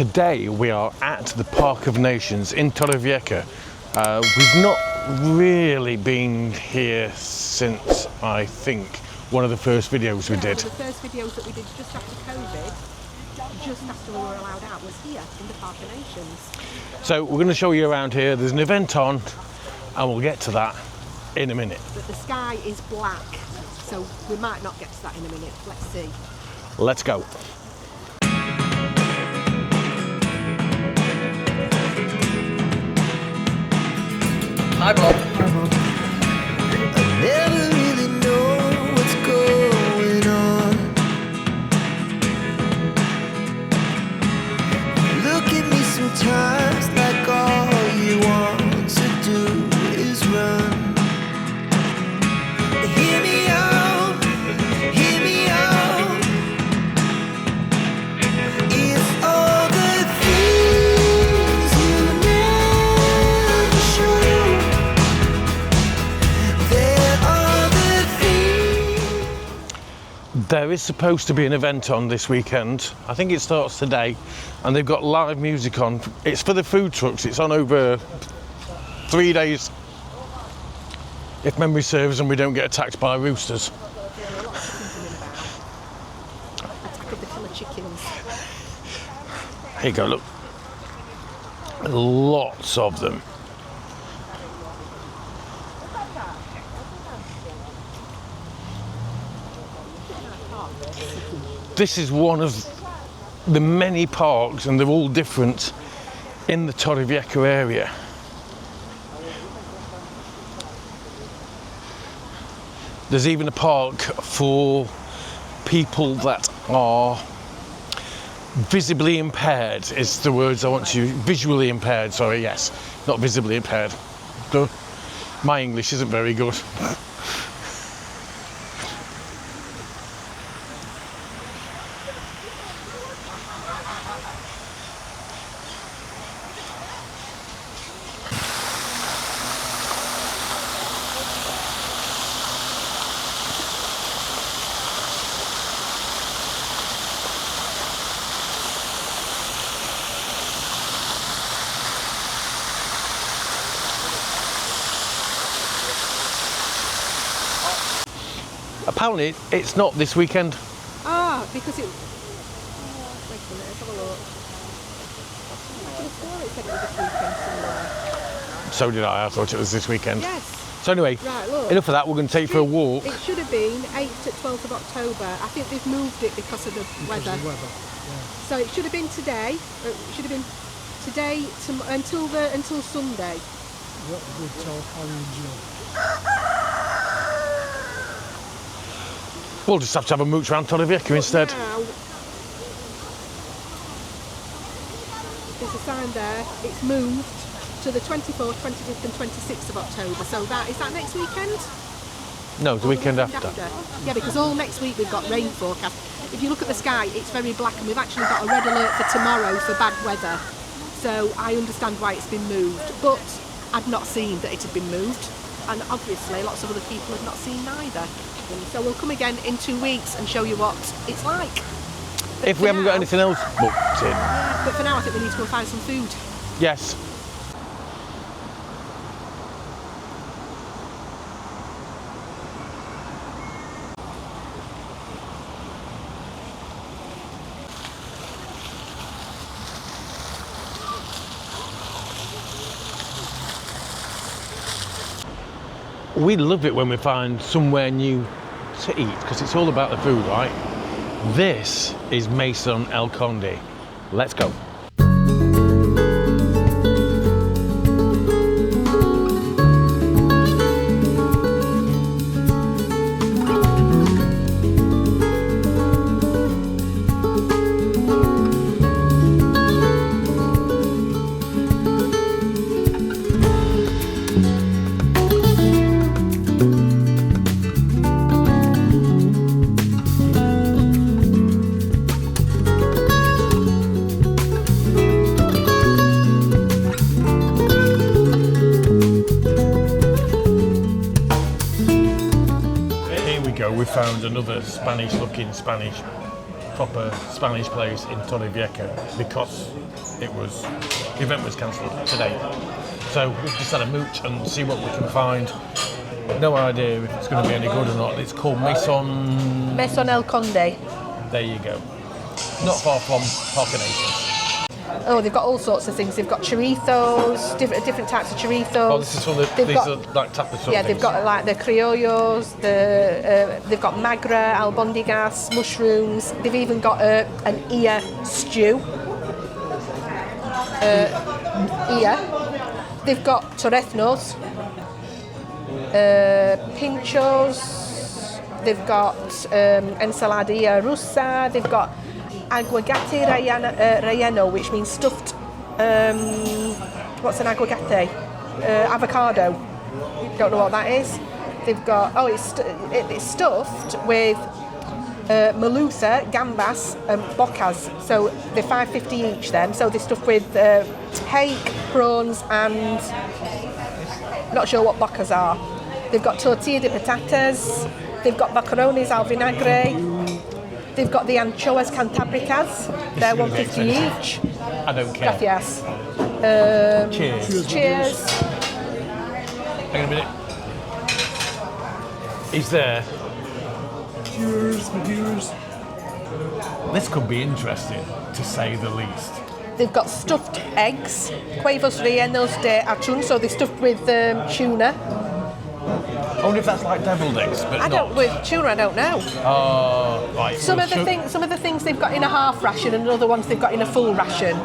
Today we are at the Park of Nations in Torrevieja. We've not really been here since, I think, one of the first videos we did. One of the first videos that we did just after COVID, just after we were allowed out, was here in the Park of Nations. So we're going to show you around here. There's an event on and we'll get to that in a minute. But the sky is black, so we might not get to that in a minute. Let's see. Let's go. Hi, Bob. I never really know what's going on. Look at me sometimes like all you want to do is run. Hear me out, hear me out. It's all the things you never show. There is supposed to be an event on this weekend. I think it starts today and they've got live music on. It's for the food trucks. It's on over 3 days, if memory serves and we don't get attacked by roosters. Attack of the killer chickens. Here you go, look. Lots of them. This is one of the many parks, and they're all different, in the Torrevieja area. There's even a park for people that are visibly impaired, is the words I want to use. Visually impaired, sorry, yes. Not visibly impaired. My English isn't very good. Apparently, it's not this weekend. Ah, because it... wait a minute, let's have a look. I could have sworn it said it was this weekend somewhere. So did I thought it was this weekend. Yes. So anyway, Right, look. enough of that, we're going to take you for a walk. It should have been 8th to 12th of October. I think they've moved it because of the weather. So it should have been today. It should have been today until Sunday. What would tell Harry and Jill? We'll just have to have a mooch around Torrevieja instead. Now, there's a sign there. It's moved to the 24th, 25th and 26th of October. So is that next weekend? No, the weekend after. Yeah, because all next week we've got rain forecast. If you look at the sky, it's very black, and we've actually got a red alert for tomorrow for bad weather. So I understand why it's been moved, but I'd not seen that it had been moved, and obviously lots of other people have not seen neither. So we'll come again in 2 weeks and show you what it's like. If we haven't got anything else booked in. Yeah, but for now I think we need to go and find some food. Yes. We love it when we find somewhere new to eat, because it's all about the food, right? This is Meson El Conde. Let's go. we found another Spanish-looking Spanish proper Spanish place in Torrevieja because the event was cancelled today. So we've just had a mooch and see what we can find. No idea if it's going to be any good or not. It's called Meson El Conde. There you go. Not far from Parker Nations. Oh, they've got all sorts of things. They've got churritos, different types of churritos. Oh, this is for these are like tapas sort yeah, of they've things. got like the criollos, they've got magra, albondigas, mushrooms. They've even got an ear stew. They've got torreznos, pinchos. They've got ensaladilla rusa. They've got aguacate relleno, which means stuffed. What's an aguacate? Avocado. Don't know what that is. They've got it's stuffed with melusa, gambas, and bocas. So they're $5.50 each. Then, so they're stuffed with hake, prawns, and not sure what bocas are. They've got tortilla de patatas. They've got macaronis al vinagre. They've got the anchoas cantabricas. They're $1.50 each. I don't care. Gracias. Cheers. Hang on a minute. He's there. Cheers, my dears. This could be interesting, to say the least. They've got stuffed eggs, huevos rellenos de atún, so they're stuffed with tuna. I wonder if that's like deviled eggs, but With tuna, I don't know. Right. Some of the things they've got in a half ration, and other ones they've got in a full ration.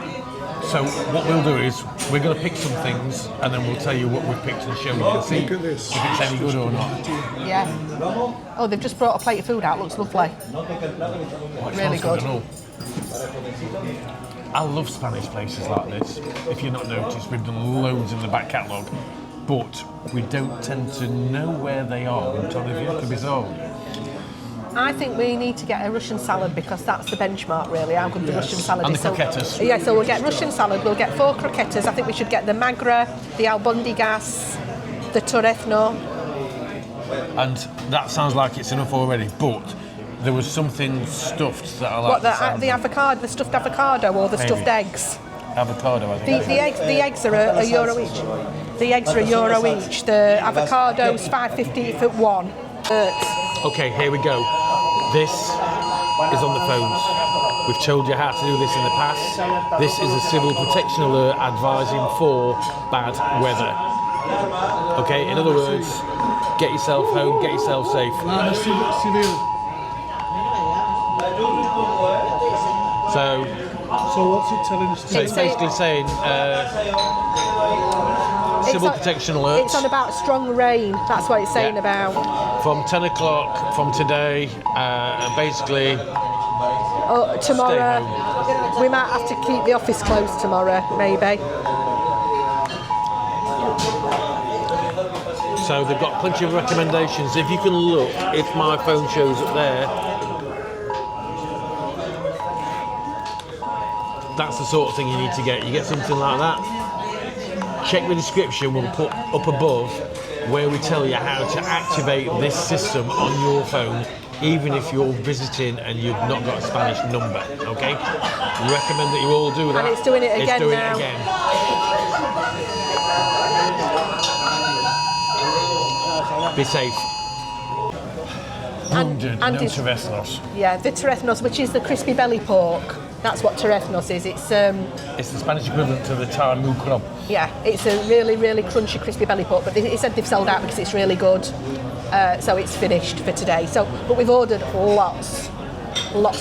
So what we'll do is we're going to pick some things, and then we'll tell you what we've picked and show you and see Look at this. if it's any good or not. Yeah. Oh, they've just brought a plate of food out. Looks lovely. Oh, it Really smells good. and all. I love Spanish places like this. If you've not noticed, we've done loads in the back catalogue, but we don't tend to know where they are in Torrevieja, bizarre. I think we need to get a Russian salad because that's the benchmark, really, how good the Russian salad And is. the croquetas. Yeah, so we'll get Russian salad, we'll get 4 croquetas. I think we should get the magra, the albondigas, the torrezno. And that sounds like it's enough already, but there was something stuffed that I like. The avocado, the stuffed avocado or the stuffed eggs. Avocado, I think. The eggs are a euro each. The eggs are €1 each. The avocado's $5.50 for one. Okay, here we go. This is on the phones. We've told you how to do this in the past. This is a civil protection alert advising for bad weather. Okay, in other words, get yourself home, get yourself safe. So what's it telling us? So it's basically saying civil protection alert. It's on about strong rain. That's what it's saying about. From 10 o'clock from today, and basically Tomorrow, we might have to keep the office closed tomorrow, maybe. so they've got plenty of recommendations. If you can look, if my phone shows up there, that's the sort of thing you need to get. You get something like that. Check the description, we'll put up above where we tell you how to activate this system on your phone, even if you're visiting and you've not got a Spanish number, okay? We recommend that you all do that. And it's doing it again It's doing now. it again. Be safe. London, and no it's- torreznos. Yeah, the torreznos, which is the crispy belly pork. That's what torreznos is. It's It's the Spanish equivalent to the tamu crumb. yeah, it's a really, really crunchy crispy belly pork. But he said they've sold out because it's really good. So it's finished for today. But we've ordered lots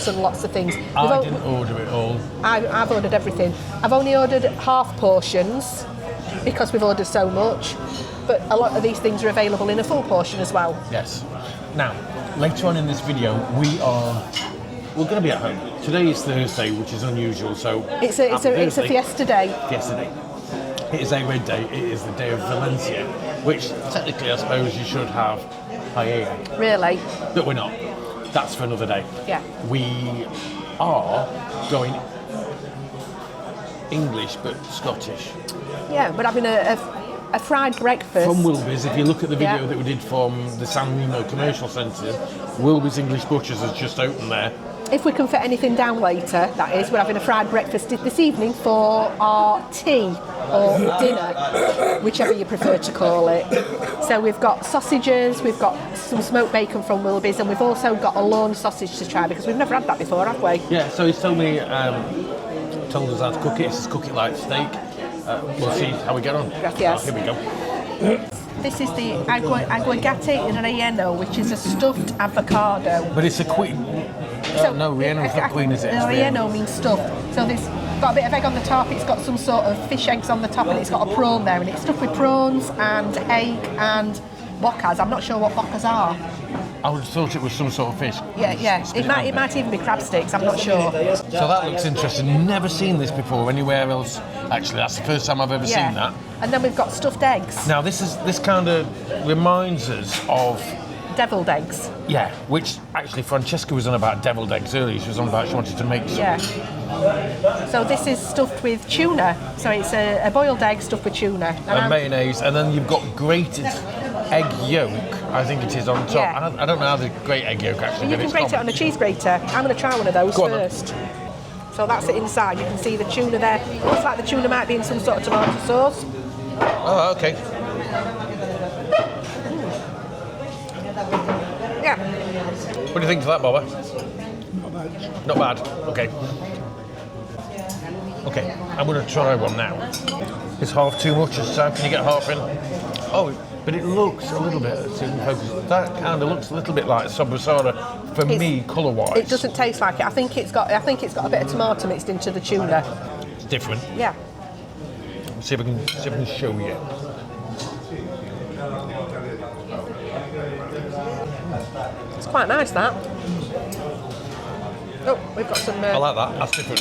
and lots of things. I didn't order it all. I've ordered everything. I've only ordered half portions because we've ordered so much. But a lot of these things are available in a full portion as well. Yes. Now, later on in this video, we're going to be at home. Today is Thursday, which is unusual. So It's a Thursday. fiesta day. Yesterday. It is a red day. It is the day of Valencia, which technically I suppose you should have paella, Really? but we're not. That's for another day. Yeah. We are going English but Scottish. Yeah, we're having a fried breakfast. From Wilby's, if you look at the video Yeah. that we did from the San Remo Commercial Centre, Wilby's English Butchers has just opened there. If we can fit anything down later, that is, we're having a fried breakfast this evening for our tea or dinner, whichever you prefer to call it. So we've got sausages, we've got some smoked bacon from Willoughby's, and we've also got a lawn sausage to try because we've never had that before, have we? Yeah, so he's told me, told us how to cook it. He says cook it like steak. We'll see how we get on. Gracias. Here we go. This is the aguacate relleno, which is a stuffed avocado. But it's a queen. No, relleno is not queen, is it? Relleno means stuffed. So there's got a bit of egg on the top, it's got some sort of fish eggs on the top, and it's got a prawn there, and it's stuffed with prawns and egg and bocas. I'm not sure what bocas are. I would have thought it was some sort of fish. Yeah. It might even be crab sticks, I'm not sure. So that looks interesting. Never seen this before anywhere else. Actually, that's the first time I've ever seen that. And then we've got stuffed eggs. Now this kind of reminds us of Deviled eggs. Yeah, which actually Francesca was on about deviled eggs earlier. She was on about she wanted to make some. Yeah. So this is stuffed with tuna. So it's a boiled egg stuffed with tuna. And mayonnaise, and then you've got grated egg yolk, I think it is, on top. Yeah. I don't know how the grate egg yolk actually. You can grate it on a cheese grater. I'm going to try one of those Go on, first. So that's it inside. You can see the tuna there. Looks like the tuna might be in some sort of tomato sauce. Oh, okay. Yeah. What do you think of that, Bobber? Not bad. Not bad. Okay. Okay, I'm going to try one now. Is half too much this time? Can you get half in? Oh, but it looks a little bit. That kind of looks a little bit like sobrasada for me, colour-wise. It doesn't taste like it. I think it's got a bit of tomato mixed into the tuna. It's different. Yeah. See if I can show you. It's quite nice, that. Oh, we've got some... I like that. That's different.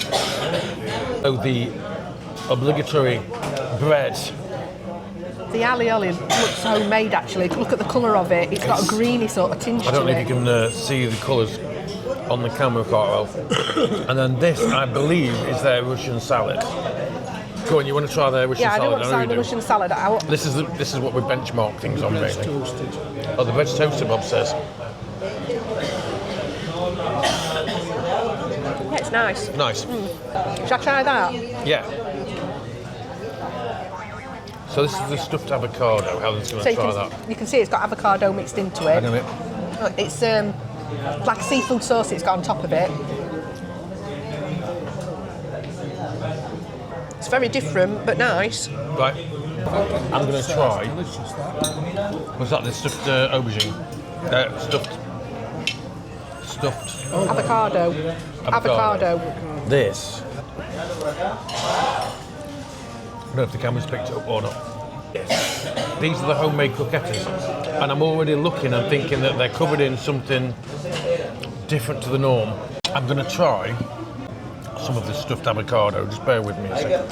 So the obligatory bread. The alioli looks homemade, actually. Look at the colour of it. It's got a greeny sort of tinge to it. I don't know if you can see the colours on the camera quite well. And then this, I believe, is their Russian salad. Go on, you want to try their Russian salad? Yeah, I do want to try the Russian salad out. This is what we benchmark things on, Bread's really. toasted. Oh, the bread's toasted, Bob says. Yeah, it's nice. Nice. Shall I try that? Yeah. So this is the stuffed avocado. How is going So to try that? you can see it's got avocado mixed into it. Hang on a minute. It's like seafood sauce it's got on top of it. It's very different, but nice. Right. I'm going to try. Delicious, that. What's that? The stuffed aubergine. Stuffed. Avocado. Avocado. This. I don't know if the camera's picked it up or not. Yes. These are the homemade croquettes, and I'm already looking and thinking that they're covered in something different to the norm. I'm going to try some of the stuffed avocado. Just bear with me a second.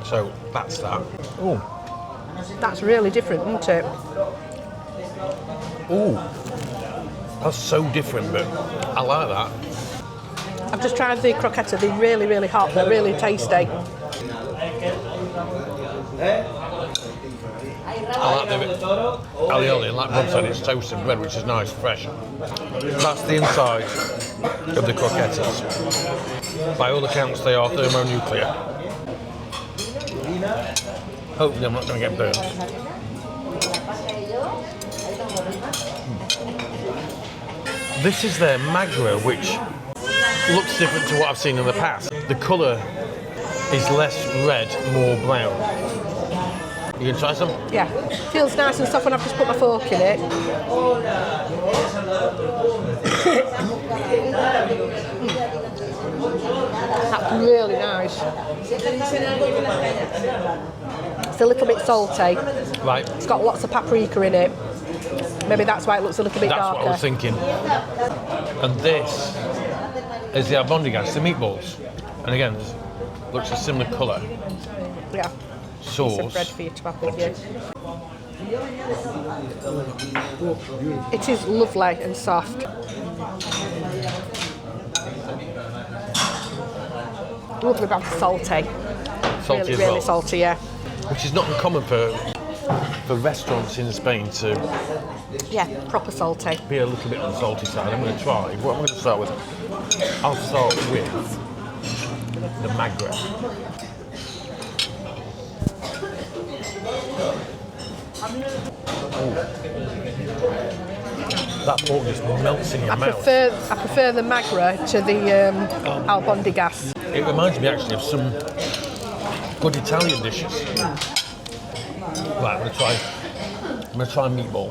So that's that. Oh, That's really different, isn't it? oh, that's so different, but I like that. I've just tried the croquettes. They're really, really hot. They're really tasty. I like the alioli, and like Bob said, it's toasted bread, which is nice, fresh. That's the inside of the croquettes. By all accounts, they are thermonuclear. Hopefully I'm not going to get burnt. This is their magro, which looks different to what I've seen in the past. The colour is less red, more brown. You going to try some? Yeah. Feels nice and soft when I've just put my fork in it. That's really nice. It's a little bit salty. Right. It's got lots of paprika in it. Maybe that's why it looks a little bit That's darker. what I was thinking. And this is the albondigas, the meatballs. And again, looks a similar colour. Yeah. Sauce. Piece of bread for you to have with you. It is lovely and soft. Lovely, but salty. Salty really, as really well. salty, yeah. Which is not uncommon for for restaurants in Spain to Yeah, proper salty. be a little bit on the salty side. I'm going to try. What I'm going to start with, I'll start with the magre. That pork just melts in your mouth. I prefer the magre to the albondigas. It reminds me actually of some good Italian dishes. Right, I'm going to try meatball.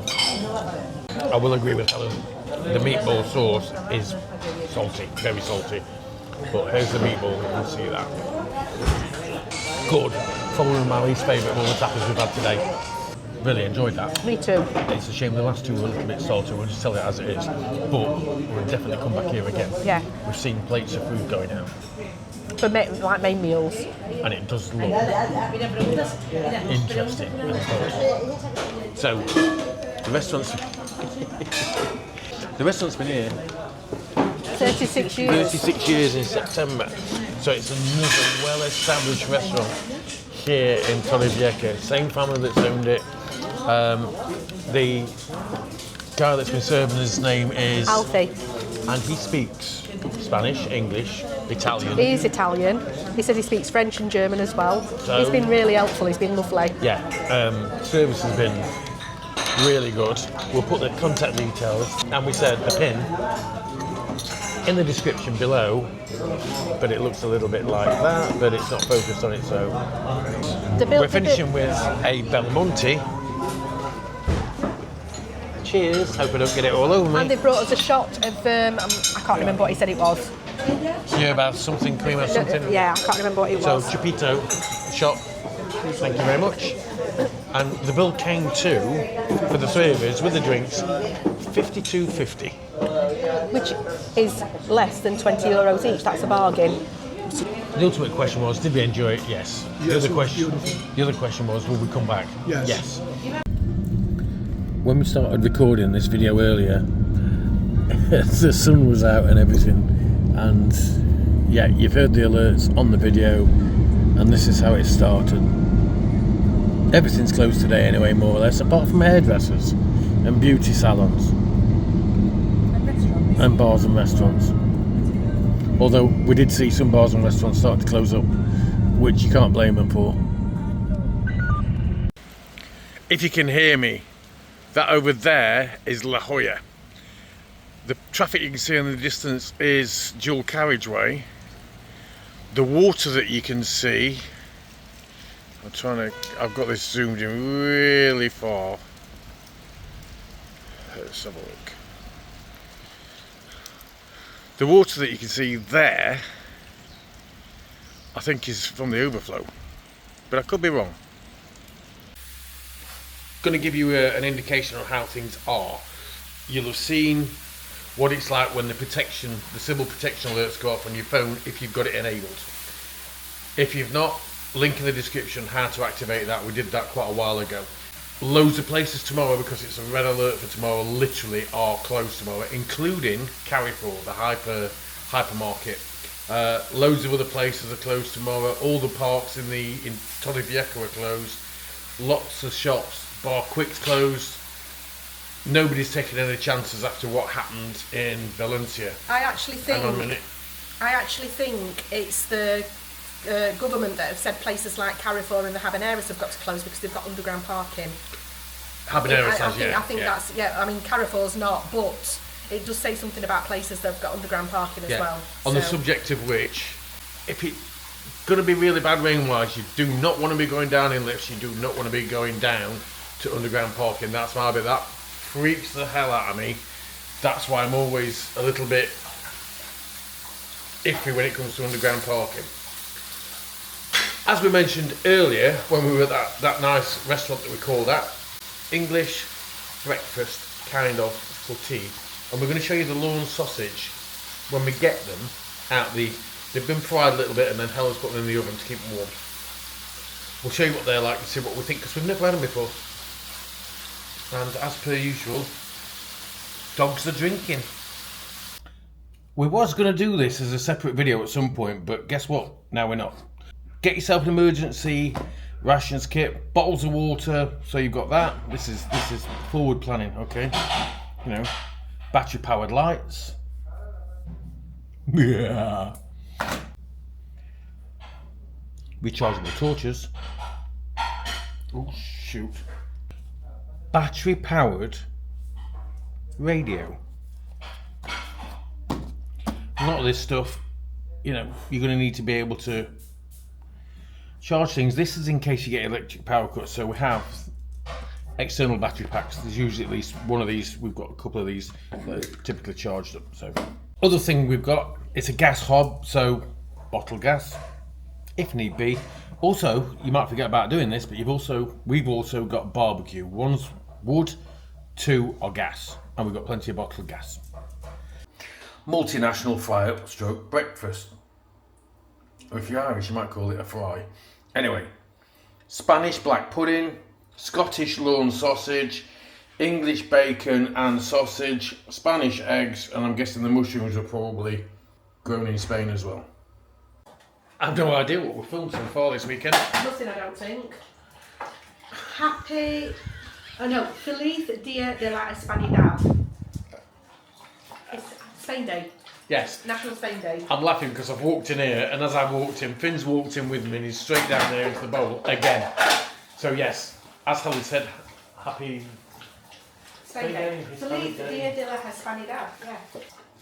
I will agree with Helen. The meatball sauce is salty, very salty. But here's the meatball, you can see that. Good. Probably my least favourite of all the tapas we've had today. Really enjoyed that. Me too. It's a shame the last two were a little bit salty, we'll just tell it as it is. But we'll definitely come back here again. Yeah. We've seen plates of food going out. For like main meals. And it does look interesting and good. So, the restaurant's been here 36 years. 36 years in September. So it's another well-established restaurant here in Torrevieja. Same family that's owned it. The guy that's been serving, his name is Alfie. And he speaks Spanish, English, Italian. He's Italian. He said he speaks French and German as well. So- He's been really helpful. He's been lovely. Yeah, service has been really good. We'll put the contact details, and we said the pin in the description below, but it looks a little bit like that, but it's not focused on it, so we're finishing with a Belmonte. Cheers, hope I don't get it all over And me. they brought us a shot of, I can't remember what he said it was. Yeah, about something, cream or something. Yeah, I can't remember what it So, was. Chupito, shot, thank you very much. And the bill came to, for the three of us, with the drinks, $52.50. Which is less than €20 each. That's a bargain. The ultimate question was, did we enjoy it? Yes. The other question was, will we come back? Yes. When we started recording this video earlier, the sun was out and everything, and yeah, you've heard the alerts on the video, and this is how it started. Everything's closed today anyway, more or less, apart from hairdressers and beauty salons and bars and restaurants. Although we did see some bars and restaurants start to close up, which you can't blame them for. If you can hear me, that over there is La Jolla. The traffic you can see in the distance is dual carriageway. The water that you can see, I've got this zoomed in really far. Let's have a look. The water that you can see there, I think is from the overflow, but I could be wrong. Going to give you an indication of how things are. You'll have seen what it's like when the civil protection alerts go off on your phone if you've got it enabled. If you've not, link in the description how to activate that. We did that quite a while ago. Loads of places tomorrow, because it's a red alert for tomorrow, literally are closed tomorrow, including Carrefour, the hypermarket. Loads of other places are closed tomorrow. All the parks in Torrevieja are closed. Lots of shops, bar quicks closed. Nobody's taking any chances after what happened in Valencia. I actually think Hang on a minute. It's the government that have said places like Carrefour and the Habaneras have got to close because they've got underground parking. Habaneras I think that's, I mean, Carrefour's not, but it does say something about places that have got underground parking as well. On the subject of which, if it's going to be really bad rain-wise, you do not want to be going down in lifts, you do not want to be going down to underground parking. That's my bit. That freaks the hell out of me. That's why I'm always a little bit iffy when it comes to underground parking. As we mentioned earlier, when we were at that nice restaurant that we called at, English breakfast, kind of, for tea. And we're going to show you the lawn sausage when we get them out they've been fried a little bit and then Helen's put them in the oven to keep them warm. We'll show you what they're like and see what we think, because we've never had them before. And as per usual, dogs are drinking. We was going to do this as a separate video at some point, but guess what? Now we're not. Get yourself an emergency rations kit, bottles of water. So you've got that. This is forward planning. Okay, you know, battery powered lights. Yeah. Rechargeable torches. Oh shoot. Battery powered radio. A lot of this stuff, you know, you're going to need to be able to charge things. This is in case you get electric power cuts. So we have external battery packs. There's usually at least one of these. We've got a couple of these that are typically charged up. So other thing we've got, it's a gas hob, so bottled gas if need be. Also, you might forget about doing this, but we've also got barbecue. One's wood, two are gas, and we've got plenty of bottled gas. Multinational fry-up stroke breakfast. Or if you're Irish, you might call it a fry. Anyway, Spanish black pudding, Scottish lawn sausage, English bacon and sausage, Spanish eggs, and I'm guessing the mushrooms are probably grown in Spain as well. I have no idea what we've filmed so far this weekend. Nothing, I don't think. Feliz Dia de la Hispanidad. It's Spain Day. Yes. National Spain Day. I'm laughing because I've walked in here, and as I walked in, Finn's walked in with me and he's straight down there into the bowl again. So yes, as Helen said, happy Spain Day. Feliz Dia de la Hispanidad, yeah.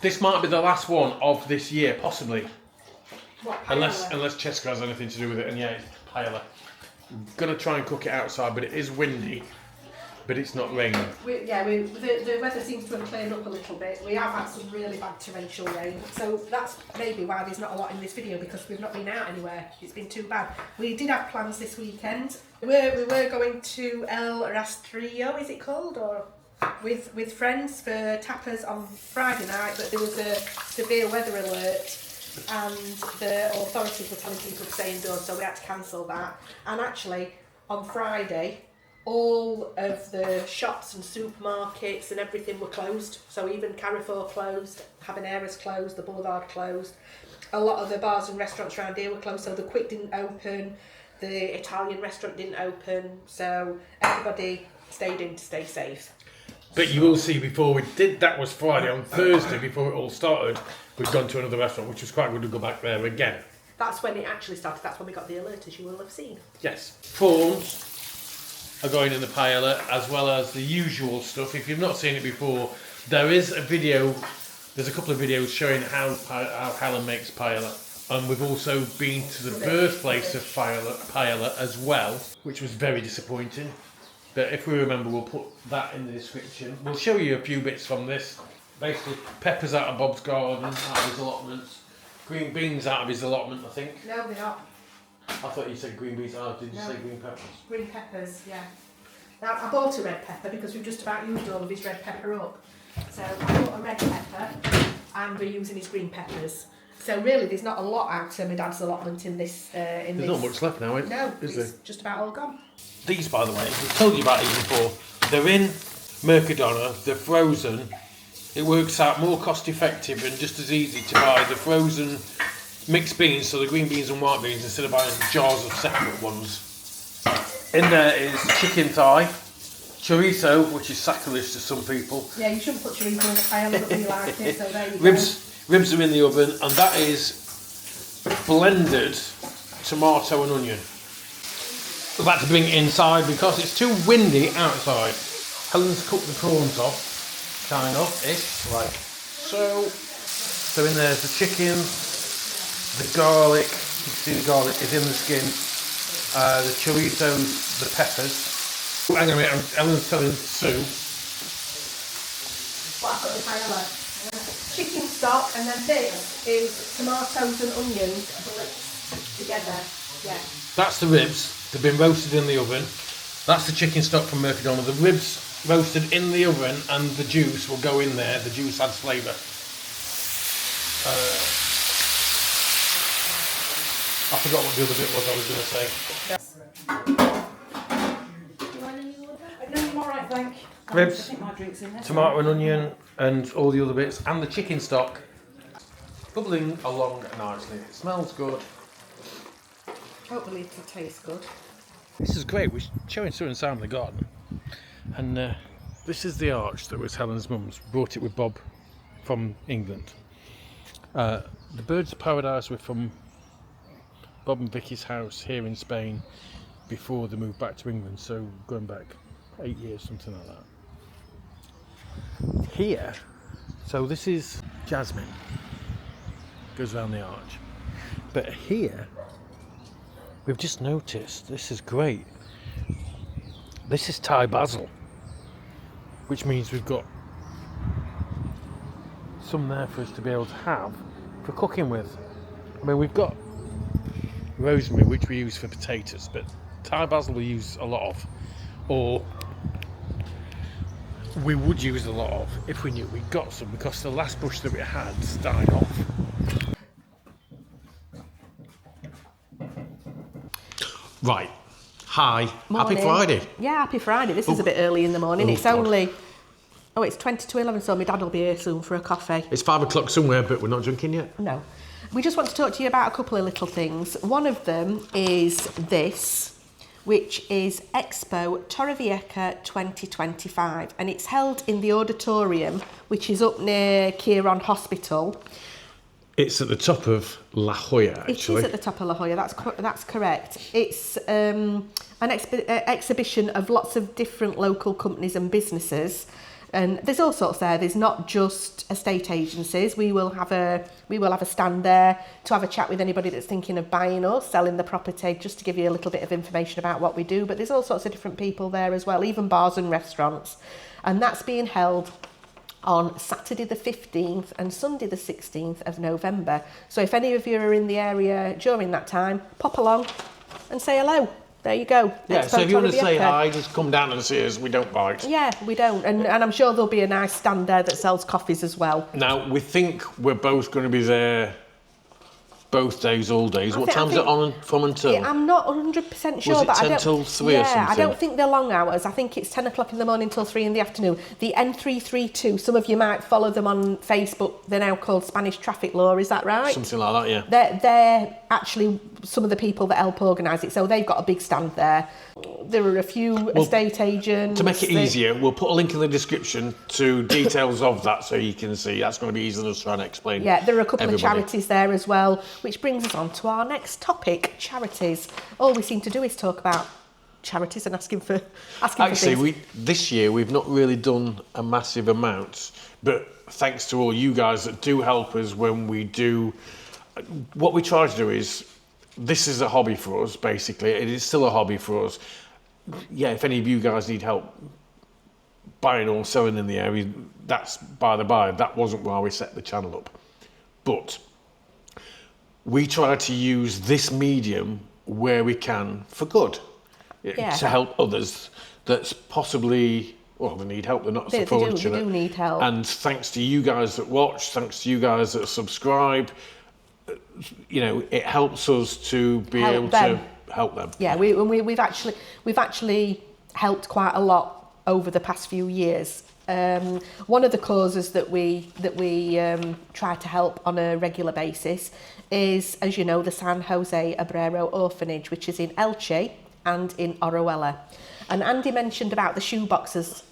This might be the last one of this year, possibly. What, Unless Cheska has anything to do with it, and yeah, it's paella. Gonna try and cook it outside, but it is windy, but it's not raining. The weather seems to have cleared up a little bit. We have had some really bad torrential rain, so that's maybe why there's not a lot in this video, because we've not been out anywhere. It's been too bad. We did have plans this weekend. We were going to El Rastrillo, is it called, or with friends for tapas on Friday night, but there was a severe weather alert. And the authorities were telling people to stay indoors, so we had to cancel that. And actually, on Friday, all of the shops and supermarkets and everything were closed. So even Carrefour closed, Habaneras closed, the Boulevard closed. A lot of the bars and restaurants around here were closed, so the Quick didn't open, the Italian restaurant didn't open, so everybody stayed in to stay safe. But you will see, before we did, that was Friday. On Thursday, before it all started, we'd gone to another restaurant, which was quite good to go back there again. That's when it actually started. That's when we got the alert, as you will have seen. Yes. Prawns are going in the paella, as well as the usual stuff. If you've not seen it before, there is a video, there's a couple of videos showing how Helen makes paella. And we've also been to the birthplace of paella as well, which was very disappointing. But if we remember, we'll put that in the description. We'll show you a few bits from this. Basically, peppers out of Bob's garden, out of his allotments. Green beans out of his allotment, I think. No, they're not. I thought you said green beans. Oh, did you say green peppers? Green peppers, yeah. Now, I bought a red pepper because we've just about used all of his red pepper up. So I bought a red pepper and we're using his green peppers. So really, there's not a lot out of my dad's allotment in this. There's not much left now, is there? It's just about all gone. These, by the way, I've told you about these before. They're in Mercadona. They're frozen. It works out more cost effective and just as easy to buy the frozen mixed beans, so the green beans and white beans, instead of buying jars of separate ones. In there is chicken thigh, chorizo, which is sacrilege to some people. Yeah, you shouldn't put chorizo in the paella, but we like it, so there you Ribs are in the oven, and that is blended tomato and onion. I'd like to bring it inside because it's too windy outside. Helen's cooked the prawns off, kind of, ish, like so. So in there's the chicken, the garlic, you can see the garlic is in the skin, the chorizo, the peppers. Hang on a minute, Helen's telling Sue. What I've got in paella. Chicken stock, and then this is tomatoes and onions blitzed together. Yeah. That's the ribs. They've been roasted in the oven. That's the chicken stock from Mercadona. The ribs roasted in the oven, and the juice will go in there. The juice adds flavour. I forgot what the other bit was I was going to say. Do you want any water? No, I'm alright, thank you. Ribs, I think my drink's in there. tomato and onion, and all the other bits, and the chicken stock bubbling along nicely. It smells good. Hopefully it'll taste good. This is great. We're showing something inside in the garden. And this is the arch that was Helen's mum's. Brought it with Bob from England. The birds of paradise were from Bob and Vicky's house here in Spain before they moved back to England. So going back 8 years, something like that. Here, so this is jasmine. Goes around the arch. But here, we've just noticed, this is great. This is Thai basil, which means we've got some there for us to be able to have for cooking with. I mean, we've got rosemary, which we use for potatoes, but Thai basil we use a lot of, or we would use a lot of if we knew we got some, because the last bush that we had died off. Right. Hi. Morning. Happy Friday. Yeah, happy Friday. This is a bit early in the morning. It's God. only... Oh, it's 20 to 11, so my dad will be here soon for a coffee. It's 5 o'clock somewhere, but we're not drinking yet. No. We just want to talk to you about a couple of little things. One of them is this, which is Expo Torrevieja 2025, and it's held in the auditorium, which is up near Kieran Hospital. It's at the top of La Jolla, actually. It is at the top of La Jolla, that's correct. It's an exhibition of lots of different local companies and businesses. And there's all sorts there. There's not just estate agencies. We will have a stand there to have a chat with anybody that's thinking of buying or selling the property, just to give you a little bit of information about what we do. But there's all sorts of different people there as well, even bars and restaurants. And that's being held on Saturday the 15th and Sunday the 16th of November. So if any of you are in the area during that time, pop along and say hello. There you go. Yeah, Expo so if you want to say Torrevieja. hi, just come down and see us. We don't bite. Yeah, we don't. And I'm sure there'll be a nice stand there that sells coffees as well. Now, we think we're both going to be there both days, all days. What I time's think- it on from until? Yeah, I'm not 100% sure, Was it but 10 I don't. till 3 or yeah, I something? don't think they're long hours. I think it's 10 o'clock in the morning till 3 in the afternoon. The N332. Some of you might follow them on Facebook. They're now called Spanish Traffic Law. Is that right? Something like that, yeah. They're actually some of the people that help organise it. So they've got a big stand there. There are a few estate agents. To make it easier, we'll put a link in the description to details of that so you can see. That's going to be easier than us trying to explain. Yeah, there are a couple everybody. of charities there as well, which brings us on to our next topic, charities. All we seem to do is talk about charities and asking for Actually, things. this year we've not really done a massive amount, but thanks to all you guys that do help us when we do. What we try to do is, this is a hobby for us, basically. It is still a hobby for us. Yeah, if any of you guys need help buying or selling in the area, that's by the by. That wasn't why we set the channel up. But we try to use this medium where we can for good. Yeah. To help others that's possibly, well, they need help, they're not so fortunate. They do need help. And thanks to you guys that watch, thanks to you guys that subscribe, you know, it helps us to be able to help them. Yeah, we've actually helped quite a lot over the past few years. One of the causes that we try to help on a regular basis is, as you know, the San Jose Obrero Orphanage, which is in Elche and in Orihuela. And Andy mentioned about the shoeboxes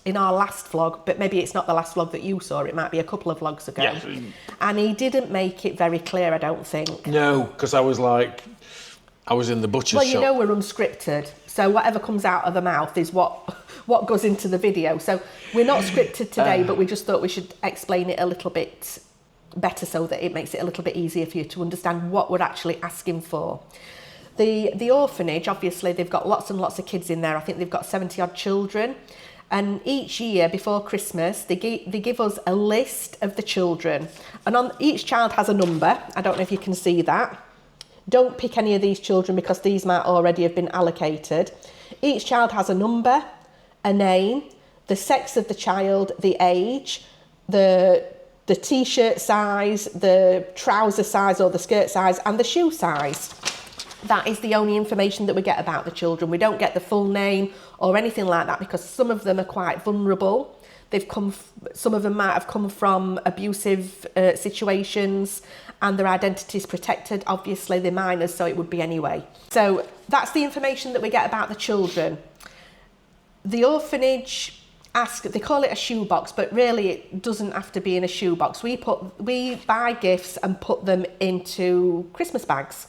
in our last vlog, but maybe it's not the last vlog that you saw, it might be a couple of vlogs ago. Yeah. And he didn't make it very clear, I don't think. No, because I was in the butcher's Well, shop. you know we're unscripted, so whatever comes out of the mouth is what goes into the video. So we're not scripted today, but we just thought we should explain it a little bit better so that it makes it a little bit easier for you to understand what we're actually asking for. The orphanage, obviously, they've got lots and lots of kids in there. I think they've got 70 odd children. And each year before Christmas, they give us a list of the children. And on each child has a number. I don't know if you can see that. Don't pick any of these children because these might already have been allocated. Each child has a number, a name, the sex of the child, the age, the t-shirt size, the trouser size or the skirt size, and the shoe size. That is the only information that we get about the children. We don't get the full name or anything like that because some of them are quite vulnerable. Some of them might have come from abusive situations, and their identity is protected. Obviously, they're minors, so it would be anyway. So that's the information that we get about the children. The orphanage they call it a shoebox, but really it doesn't have to be in a shoebox. We buy gifts and put them into Christmas bags.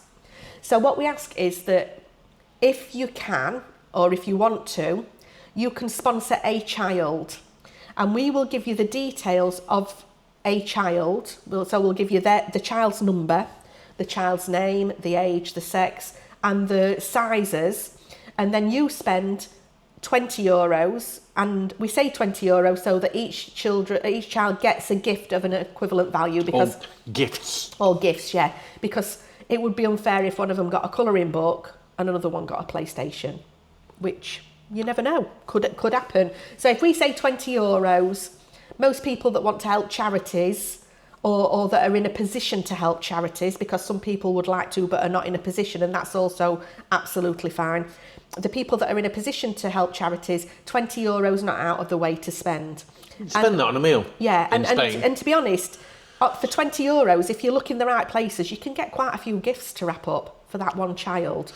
So what we ask is that if you can, or if you want to, you can sponsor a child, and we will give you the details of a child. So we'll give you the child's number, the child's name, the age, the sex, and the sizes, and then you spend €20, and we say €20 so that each child gets a gift of an equivalent value, because All gifts, yeah, because it would be unfair if one of them got a colouring book and another one got a PlayStation, which you never know, could happen. So if we say €20, most people that want to help charities or that are in a position to help charities, because some people would like to but are not in a position, and that's also absolutely fine. The people that are in a position to help charities, €20 not out of the way to spend. Spend that on a meal. Yeah, in Spain. and to be honest, for €20, if you look in the right places, you can get quite a few gifts to wrap up for that one child.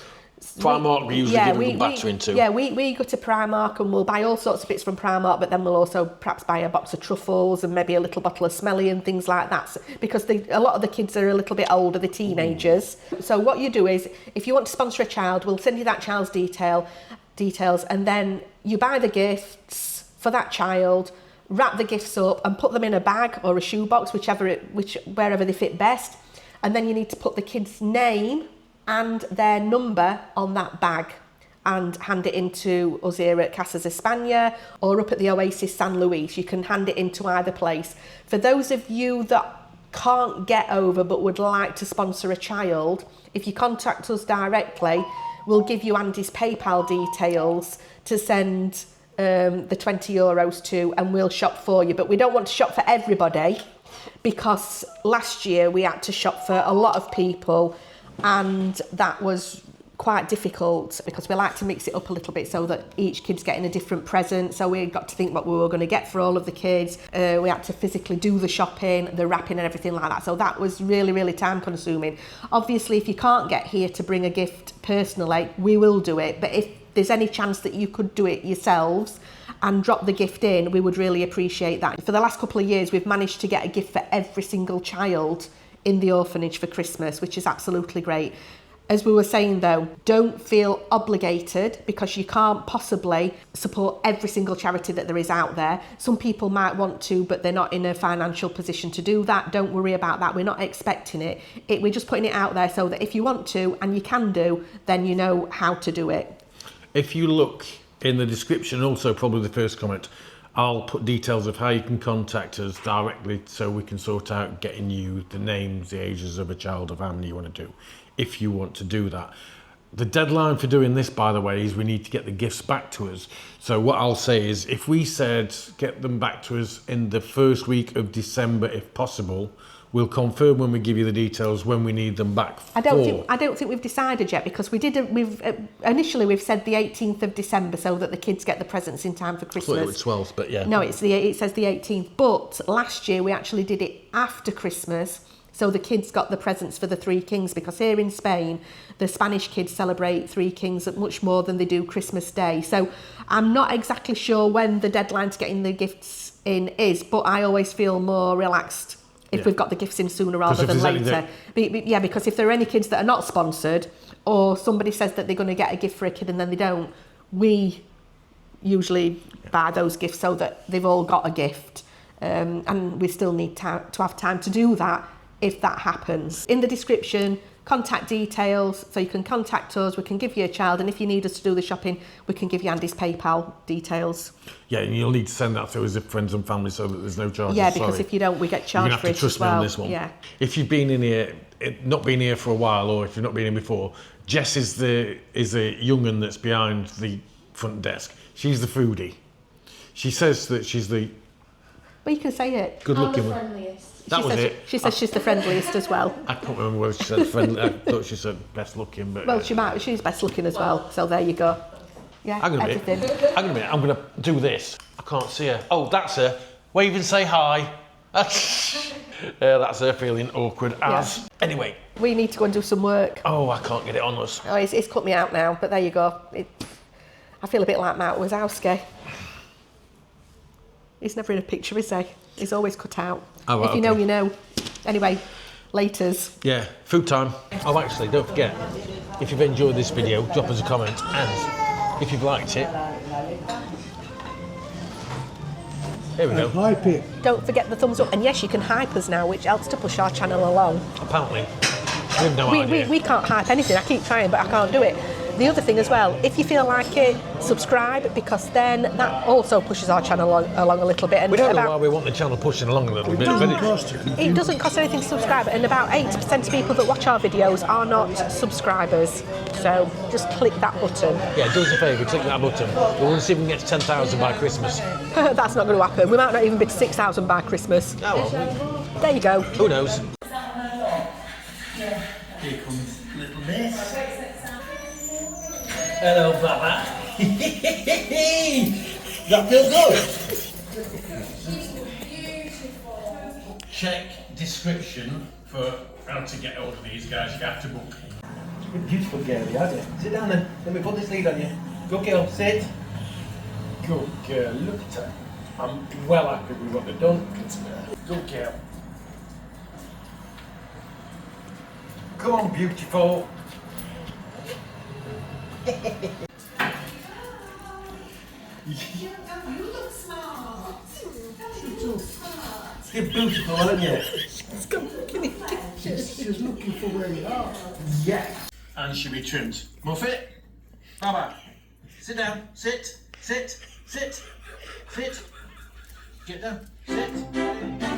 Primark we usually give a good batter into. Yeah, we go to Primark and we'll buy all sorts of bits from Primark, but then we'll also perhaps buy a box of truffles and maybe a little bottle of smelly and things like that, because a lot of the kids are a little bit older, the teenagers. So what you do is, if you want to sponsor a child, we'll send you that child's details, and then you buy the gifts for that child, wrap the gifts up and put them in a bag or a shoebox, wherever they fit best, and then you need to put the kid's name and their number on that bag and hand it into us here at Casas España or up at the Oasis San Luis. You can hand it into either place. For those of you that can't get over but would like to sponsor a child, if you contact us directly, we'll give you Andy's PayPal details to send the €20 to, and we'll shop for you. But we don't want to shop for everybody, because last year we had to shop for a lot of people, and that was quite difficult, because we like to mix it up a little bit so that each kid's getting a different present. So we got to think what we were going to get for all of the kids. We had to physically do the shopping, the wrapping and everything like that. So that was really, really time consuming. Obviously, if you can't get here to bring a gift personally, we will do it. But if there's any chance that you could do it yourselves and drop the gift in, we would really appreciate that. For the last couple of years, we've managed to get a gift for every single child in the orphanage for Christmas, which is absolutely great. As we were saying though, don't feel obligated, because you can't possibly support every single charity that there is out there. Some people might want to, but they're not in a financial position to do that. Don't worry about that. We're not expecting it. We're just putting it out there so that if you want to and you can do, then you know how to do it. If you look in the description, also probably the first comment, I'll put details of how you can contact us directly, so we can sort out getting you the names, the ages of a child, of how many you want to do, if you want to do that. The deadline for doing this, by the way, is we need to get the gifts back to us. So what I'll say is, if we said get them back to us in the first week of December, if possible, we'll confirm when we give you the details when we need them back. I don't think we've decided yet, because initially we've said the 18th of December so that the kids get the presents in time for Christmas. I thought it was 12th, but yeah. No, it says the 18th. But last year we actually did it after Christmas, so the kids got the presents for the Three Kings, because here in Spain, the Spanish kids celebrate Three Kings much more than they do Christmas Day. So I'm not exactly sure when the deadline to getting the gifts in is, but I always feel more relaxed if we've got the gifts in sooner rather than later. Because if there are any kids that are not sponsored, or somebody says that they're going to get a gift for a kid and then they don't, we usually buy those gifts so that they've all got a gift. And we still need to have time to do that if that happens. In the description, contact details, so you can contact us, we can give you a child, and if you need us to do the shopping, we can give you Andy's PayPal details. Yeah, and you'll need to send that to us if friends and family, so that there's no charges. Yeah, because if you don't, we get charged for it as well. You're going to have to trust me on this one. Yeah. If you've been in here, not been here for a while, or if you've not been in before, Jess is a young'un that's behind the front desk. She's the foodie. She says that she's the... Well, you can say it. Good-looking one. Friendliest. She says she's the friendliest as well. I can't remember whether she said friendly. I thought she said best looking, but... Well, she's best looking as well, so there you go. Yeah, Hang on a minute. I'm going to do this. I can't see her. Oh, that's her. Wave and say hi. That's her feeling awkward as. Anyway. We need to go and do some work. Oh, I can't get it on us. Oh, it's cut me out now, but there you go. I feel a bit like Matt Wazowski. He's never in a picture, is he? He's always cut out. Oh, right, if you know, okay. you know. Anyway, laters. Yeah, food time. Oh, actually, don't forget, if you've enjoyed this video, drop us a comment, and if you've liked it, here we go. Hype it. Don't forget the thumbs up. And yes, you can hype us now, which helps to push our channel along. Apparently, we have no idea. We can't hype anything. I keep trying, but I can't do it. The other thing as well, if you feel like it, subscribe, because then that also pushes our channel along a little bit. And We don't know why we want the channel pushing along a little bit, but it doesn't cost anything to subscribe, and about 80% of people that watch our videos are not subscribers. So just click that button. yeah, do us a favour, click that button. We want to see if we can get to 10,000 by Christmas. That's not going to happen. We might not even be to 6,000 by Christmas. Oh well, There you go. who knows? Here comes little miss. Hello, Baba. That feel good? Check description for how to get hold of these guys. You have to book. You're a beautiful girl, aren't you? Sit down then. Let me put this lead on you. Good girl, sit. Good girl, look at her. I'm well happy with what they've done. Good girl. Come on, beautiful. You're beautiful, aren't you? She's looking for where you are. Yeah. And should be trimmed. Muffet. Baba, sit down. Sit. Sit. Sit. Sit. Get down. Sit.